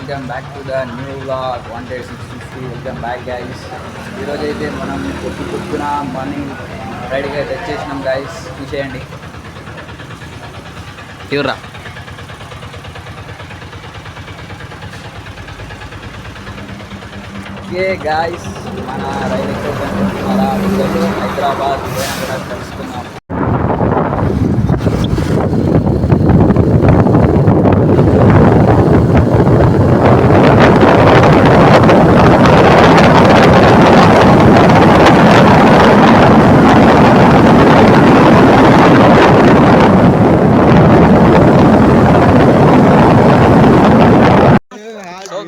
Welcome back to the new vlog 160. Welcome back guys. ఈరోజు అయితే మనం పొద్దున మార్నింగ్ రైడ్గా అయితే వచ్చేసినాం గైస్. చూసేయండి తీవ్రా. ఓకే గాయస్, మన రైడ్ అయితే అలా హైదరాబాద్ పోయినా తెలుసుకున్నాం.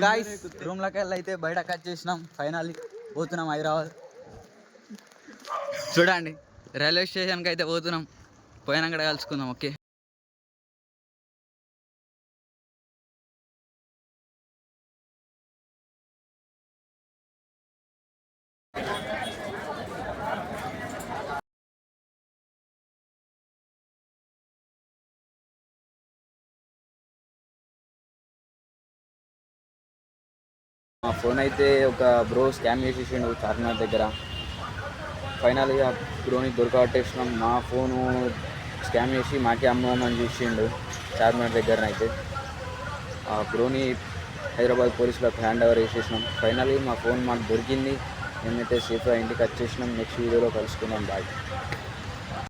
గాయస్, రూమ్లోకి వెళ్ళి అయితే బయటకు వచ్చేసినాం. ఫైనల్లీ పోతున్నాం హైదరాబాద్. చూడండి, రైల్వే స్టేషన్కి అయితే పోతున్నాం. పోయినాక కలుసుకుందాం. ఓకే. మా ఫోన్ అయితే ఒక బ్రో స్కామ్ చేసేసిండు చార్మినార్ దగ్గర. ఫైనల్గా బ్రోని దొరకబట్టేసినాం. మా ఫోను స్కామ్ చేసి మాకే అమ్మమని చూసిండు చార్మినార్ దగ్గరనైతే. ఆ బ్రోని హైదరాబాద్ పోలీసులకు హ్యాండ్ ఓవర్ చేసేసినాం. ఫైనల్లీ మా ఫోన్ మాకు దొరికింది. మేమైతే సేఫ్గా ఇంటికి వచ్చేసినాం. నెక్స్ట్ వీడియోలో కలుసుకుందాం. బాయ్.